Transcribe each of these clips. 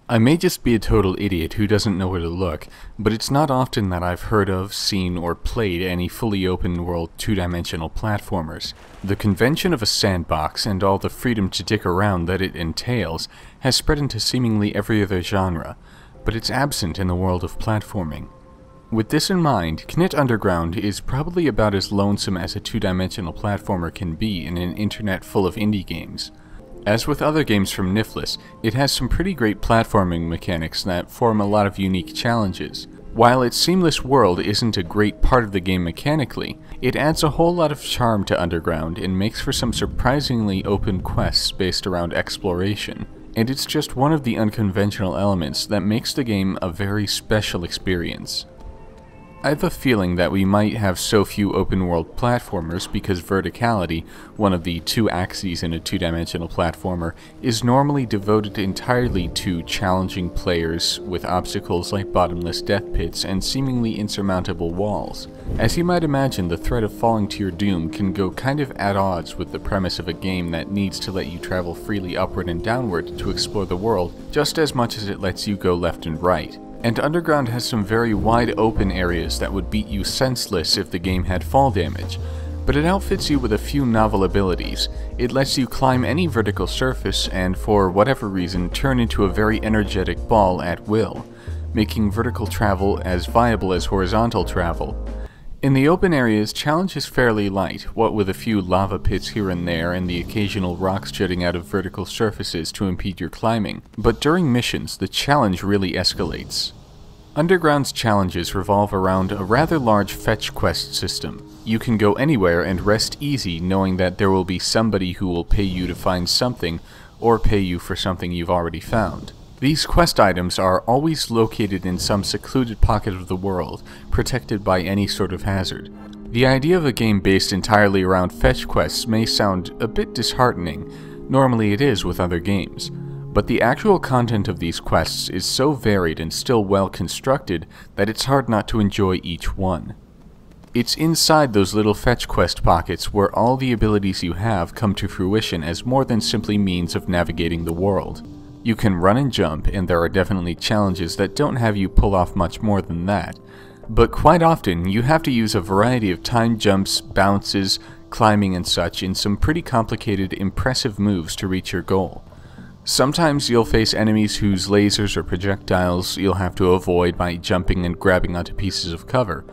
I may just be a total idiot who doesn't know where to look, but it's not often that I've heard of, seen, or played any fully open-world two-dimensional platformers. The convention of a sandbox and all the freedom to dick around that it entails has spread into seemingly every other genre, but it's absent in the world of platforming. With this in mind, Knytt Underground is probably about as lonesome as a two-dimensional platformer can be in an internet full of indie games. As with other games from Niffless, it has some pretty great platforming mechanics that form a lot of unique challenges. While its seamless world isn't a great part of the game mechanically, it adds a whole lot of charm to Underground and makes for some surprisingly open quests based around exploration. And it's just one of the unconventional elements that makes the game a very special experience. I have a feeling that we might have so few open-world platformers because verticality, one of the two axes in a two-dimensional platformer, is normally devoted entirely to challenging players with obstacles like bottomless death pits and seemingly insurmountable walls. As you might imagine, the threat of falling to your doom can go kind of at odds with the premise of a game that needs to let you travel freely upward and downward to explore the world just as much as it lets you go left and right. And Underground has some very wide open areas that would beat you senseless if the game had fall damage, but it outfits you with a few novel abilities. It lets you climb any vertical surface and, for whatever reason, turn into a very energetic ball at will, making vertical travel as viable as horizontal travel. In the open areas, challenge is fairly light, what with a few lava pits here and there and the occasional rocks jutting out of vertical surfaces to impede your climbing, but during missions, the challenge really escalates. Underground's challenges revolve around a rather large fetch quest system. You can go anywhere and rest easy knowing that there will be somebody who will pay you to find something, or pay you for something you've already found. These quest items are always located in some secluded pocket of the world, protected by any sort of hazard. The idea of a game based entirely around fetch quests may sound a bit disheartening. Normally it is with other games. But the actual content of these quests is so varied and still well constructed that it's hard not to enjoy each one. It's inside those little fetch quest pockets where all the abilities you have come to fruition as more than simply means of navigating the world. You can run and jump, and there are definitely challenges that don't have you pull off much more than that. But quite often, you have to use a variety of timed jumps, bounces, climbing and such in some pretty complicated, impressive moves to reach your goal. Sometimes you'll face enemies whose lasers or projectiles you'll have to avoid by jumping and grabbing onto pieces of cover.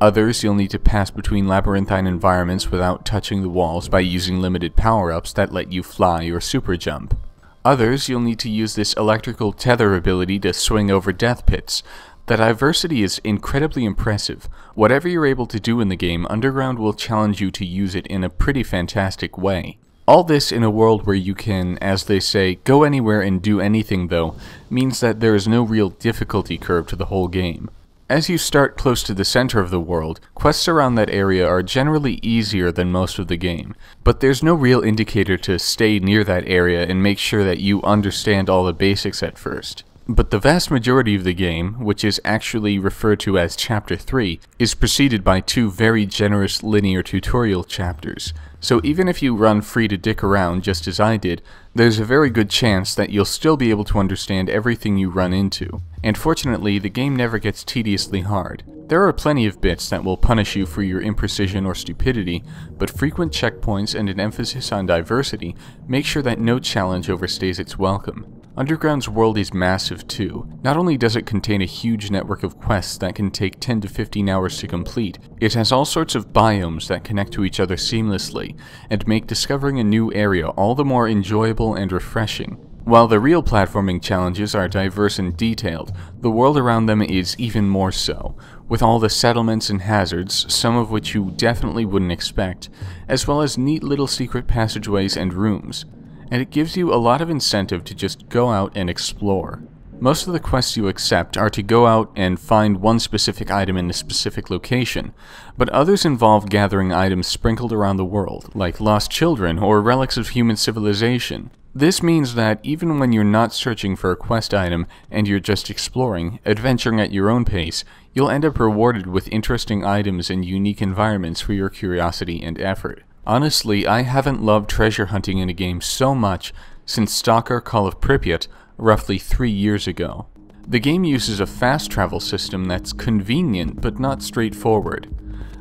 Others you'll need to pass between labyrinthine environments without touching the walls by using limited power-ups that let you fly or super jump. Others you'll need to use this electrical tether ability to swing over death pits. The diversity is incredibly impressive. Whatever you're able to do in the game, Underground will challenge you to use it in a pretty fantastic way. All this in a world where you can, as they say, go anywhere and do anything though, means that there is no real difficulty curve to the whole game. As you start close to the center of the world, quests around that area are generally easier than most of the game, but there's no real indicator to stay near that area and make sure that you understand all the basics at first. But the vast majority of the game, which is actually referred to as Chapter 3, is preceded by two very generous linear tutorial chapters. So even if you run free to dick around just as I did, there's a very good chance that you'll still be able to understand everything you run into. And fortunately, the game never gets tediously hard. There are plenty of bits that will punish you for your imprecision or stupidity, but frequent checkpoints and an emphasis on diversity make sure that no challenge overstays its welcome. Underground's world is massive too. Not only does it contain a huge network of quests that can take 10 to 15 hours to complete, it has all sorts of biomes that connect to each other seamlessly, and make discovering a new area all the more enjoyable and refreshing. While the real platforming challenges are diverse and detailed, the world around them is even more so, with all the settlements and hazards, some of which you definitely wouldn't expect, as well as neat little secret passageways and rooms. And it gives you a lot of incentive to just go out and explore. Most of the quests you accept are to go out and find one specific item in a specific location, but others involve gathering items sprinkled around the world, like lost children or relics of human civilization. This means that even when you're not searching for a quest item and you're just exploring, adventuring at your own pace, you'll end up rewarded with interesting items and unique environments for your curiosity and effort. Honestly, I haven't loved treasure hunting in a game so much since Stalker Call of Pripyat, roughly 3 years ago. The game uses a fast travel system that's convenient but not straightforward.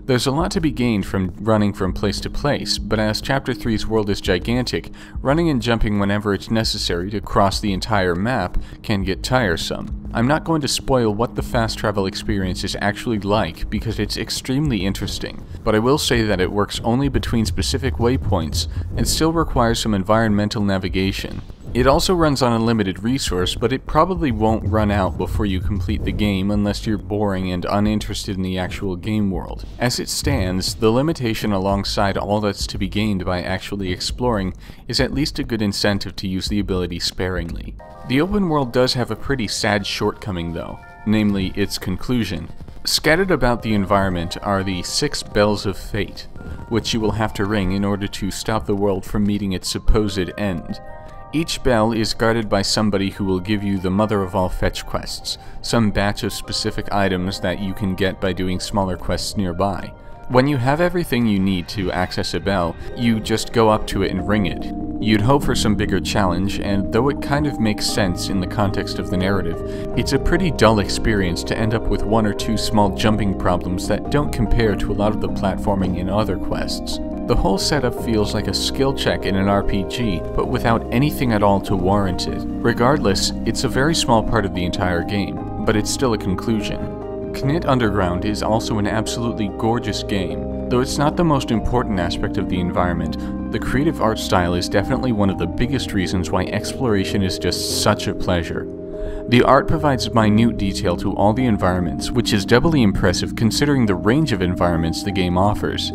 There's a lot to be gained from running from place to place, but as Chapter 3's world is gigantic, running and jumping whenever it's necessary to cross the entire map can get tiresome. I'm not going to spoil what the fast travel experience is actually like because it's extremely interesting, but I will say that it works only between specific waypoints and still requires some environmental navigation. It also runs on a limited resource, but it probably won't run out before you complete the game unless you're boring and uninterested in the actual game world. As it stands, the limitation alongside all that's to be gained by actually exploring is at least a good incentive to use the ability sparingly. The open world does have a pretty sad shortcoming though, namely its conclusion. Scattered about the environment are the 6 bells of fate, which you will have to ring in order to stop the world from meeting its supposed end. Each bell is guarded by somebody who will give you the mother of all fetch quests, some batch of specific items that you can get by doing smaller quests nearby. When you have everything you need to access a bell, you just go up to it and ring it. You'd hope for some bigger challenge, and though it kind of makes sense in the context of the narrative, it's a pretty dull experience to end up with 1 or 2 small jumping problems that don't compare to a lot of the platforming in other quests. The whole setup feels like a skill check in an RPG, but without anything at all to warrant it. Regardless, it's a very small part of the entire game, but it's still a conclusion. Knytt Underground is also an absolutely gorgeous game. Though it's not the most important aspect of the environment, the creative art style is definitely one of the biggest reasons why exploration is just such a pleasure. The art provides minute detail to all the environments, which is doubly impressive considering the range of environments the game offers.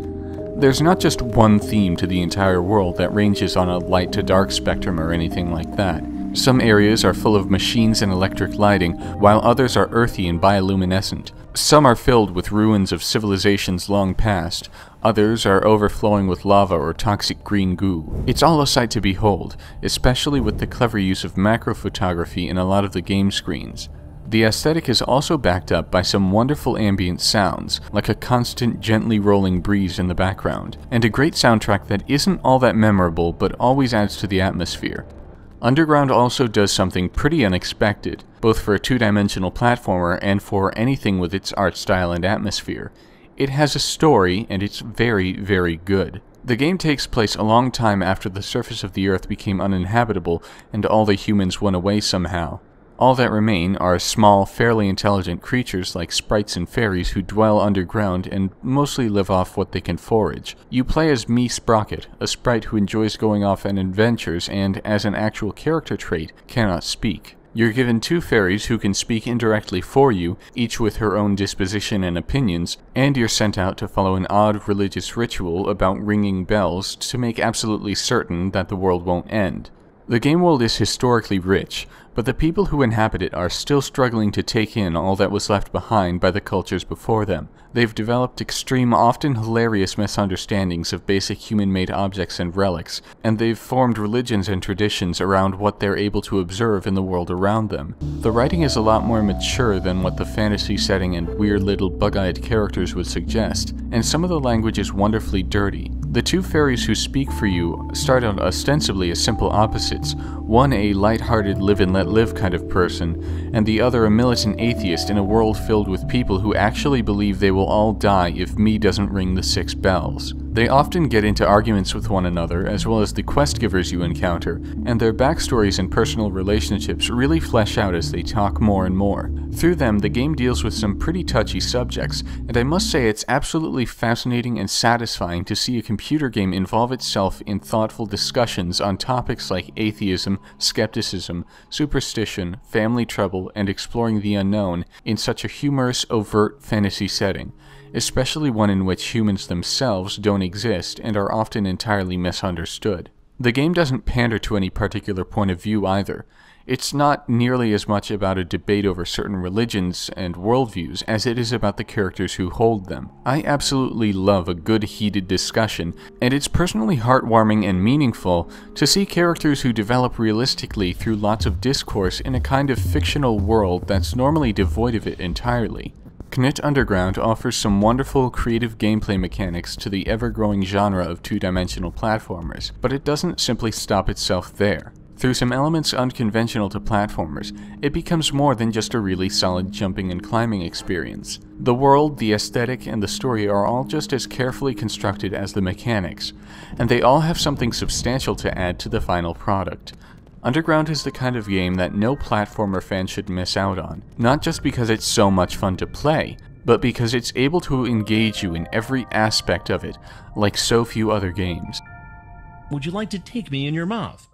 There's not just one theme to the entire world that ranges on a light to dark spectrum or anything like that. Some areas are full of machines and electric lighting, while others are earthy and bioluminescent. Some are filled with ruins of civilizations long past, others are overflowing with lava or toxic green goo. It's all a sight to behold, especially with the clever use of macro photography in a lot of the game screens. The aesthetic is also backed up by some wonderful ambient sounds, like a constant gently rolling breeze in the background, and a great soundtrack that isn't all that memorable but always adds to the atmosphere. Underground also does something pretty unexpected, both for a 2-dimensional platformer and for anything with its art style and atmosphere. It has a story, and it's very, very good. The game takes place a long time after the surface of the Earth became uninhabitable and all the humans went away somehow. All that remain are small, fairly intelligent creatures like sprites and fairies who dwell underground and mostly live off what they can forage. You play as Me Sprocket, a sprite who enjoys going off on adventures and, as an actual character trait, cannot speak. You're given 2 fairies who can speak indirectly for you, each with her own disposition and opinions, and you're sent out to follow an odd religious ritual about ringing bells to make absolutely certain that the world won't end. The game world is historically rich, but the people who inhabit it are still struggling to take in all that was left behind by the cultures before them. They've developed extreme, often hilarious misunderstandings of basic human-made objects and relics, and they've formed religions and traditions around what they're able to observe in the world around them. The writing is a lot more mature than what the fantasy setting and weird little bug-eyed characters would suggest, and some of the language is wonderfully dirty. The 2 fairies who speak for you start out ostensibly as simple opposites, one a light-hearted live-and-let-live kind of person, and the other a militant atheist in a world filled with people who actually believe they will all die if Me doesn't ring the 6 bells. They often get into arguments with one another, as well as the quest givers you encounter, and their backstories and personal relationships really flesh out as they talk more and more. Through them, the game deals with some pretty touchy subjects, and I must say it's absolutely fascinating and satisfying to see a computer game involve itself in thoughtful discussions on topics like atheism, skepticism, superstition, family trouble, and exploring the unknown in such a humorous, overt fantasy setting, especially one in which humans themselves don't exist and are often entirely misunderstood. The game doesn't pander to any particular point of view either. It's not nearly as much about a debate over certain religions and worldviews as it is about the characters who hold them. I absolutely love a good heated discussion, and it's personally heartwarming and meaningful to see characters who develop realistically through lots of discourse in a kind of fictional world that's normally devoid of it entirely. Knytt Underground offers some wonderful, creative gameplay mechanics to the ever-growing genre of 2-dimensional platformers, but it doesn't simply stop itself there. Through some elements unconventional to platformers, it becomes more than just a really solid jumping and climbing experience. The world, the aesthetic, and the story are all just as carefully constructed as the mechanics, and they all have something substantial to add to the final product. Underground is the kind of game that no platformer fan should miss out on, not just because it's so much fun to play, but because it's able to engage you in every aspect of it, like so few other games. Would you like to take me in your mouth?